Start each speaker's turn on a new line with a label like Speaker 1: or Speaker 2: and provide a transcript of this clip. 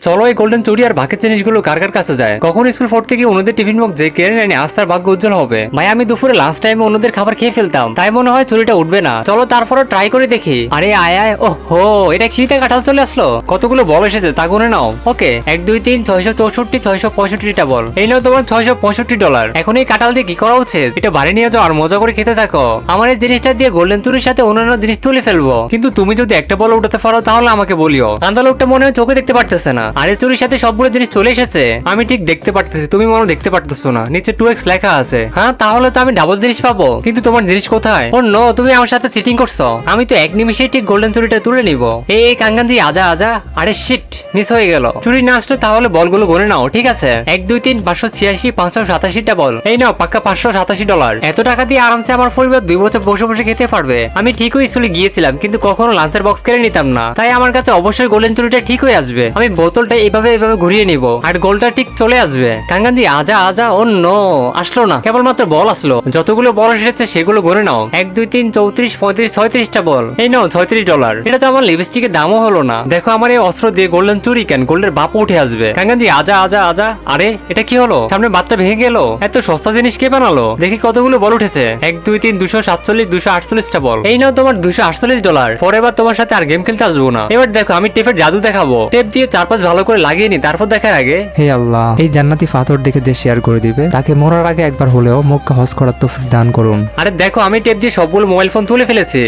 Speaker 1: চলো এই গোল্ডেন চুরি আর বাকি জিনিসগুলো কার কার কাছে যায়। কখন স্কুল পড়তে গিয়ে অন্যদের টিফিন বক্স যে কেড়ে নেয়নি আজ তার ভাগ্য উজ্জ্বল হবে। ভাই আমি দুপুরে লাঞ্চ টাইমে অন্যদের খাবার খেয়ে ফেলতাম, তাই মনে হয় চুরিটা উঠবে না। চলো তারপরে ট্রাই করে দেখি। আরে আয় আয়, ও হো, এটা শীতে কাঁঠাল চলে আসলো। কতগুলো বল এসেছে তা গুনে নাও। ওকে 1 2 3 664 665টা বল। এই নাও তোমার $665। এখন এই কাঁঠাল দিয়ে কি করা উচিত? এটা বাড়ি নিয়ে যাও আর মজা করে খেতে থাকো। আমার এই জিনিসটা দিয়ে গোল্ডেন চুরির সাথে অন্যান্য জিনিস তুলে ফেলবো, কিন্তু তুমি যদি একটা বল উঠাতে পারো তাহলে আমাকে বলিও। আন্দা লোকটা মনে হয় চোখে দেখতে পারতেছে না। আর এই চুরির সাথে সবগুলো জিনিস চলে এসেছে। আমি ঠিক দেখতে পারতেছি, তুমি মনে হয় দেখতে পারতেছো না। নিচে 2x লেখা আছে। হ্যাঁ তাহলে তো আমি ডাবল জিনিস পাবো, কিন্তু তোমার জিনিস কোথায়? ও নো, তুমি আমার সাথে চিটিং করছো। আমি তো এক নিমিষেই ঠিক গোল্ডেন চুরিটা তুলে নিব। এই কাঙ্গানজি আজা আজা। আরে শিট, মিস হয়ে গেল। চুরি না আসলে তাহলে বলগুলো গুনে নাও, ঠিক আছে? 1 2 3 586 587টা বল। এই নাও পাক্কা $587। এত টাকা দিয়ে আরামসে আমার পরিবার 2 বছর বসে বসে খেতে পারবে। আমি ঠিকই স্কুলে গিয়েছিলাম, কিন্তু কখনো লাঞ্চের বক্স কেড়ে নিতাম না, তাই আমার কাছে অবশ্যই গোল্ডেন চুরিটা ঠিক হয়ে আসবে। আমি বোতলটা এইভাবে ঘুরিয়ে নিব আর গোলটা ঠিক চলে আসবে। কাঙ্গানজি আজা আজা। ও নো, আসলো না, কেবলমাত্র বল আসলো। যতগুলো বল এসেছে সেগুলো গুনে নাও। 1 2 3 34 35 36টা বল। এই নাও $36। এটা তো আমার লিপস্টিকের দামও হলো না। দেখো আমার এই অস্ত্র দিয়ে গোল্ডেন চুরি কেন, গোল্ডের বাপ উঠে আসবে। কাঙ্গানজি আজা আজা আজা। আরে এটা কি হলো? সামনে বাতটা ভেঙে গেল। এত সস্তা জিনিস কে বানালো? দেখি কতগুলো বল উঠেছে। 1 2 3 247 248টা বল। এই নাও তোমার $248। পরে এবার তোমার সাথে আর গেম খেলতে আসবো না। এবার দেখো আমি টেপের জাদু দেখাবো। টেপ দিয়ে 4-5 ভালো করে লাগিয়ে নি, তারপর দেখার আগে
Speaker 2: হে আল্লাহ, এই জান্নাতি পাথর দেখে যে শেয়ার করে দিবে তাকে মরার আগে একবার হলেও মক্কা হজ করার তৌফিক দান করুন।
Speaker 1: আরে দেখো আমি টেপ দিয়ে সবগুলো মোবাইল ফোন তুলে ফেলেছি।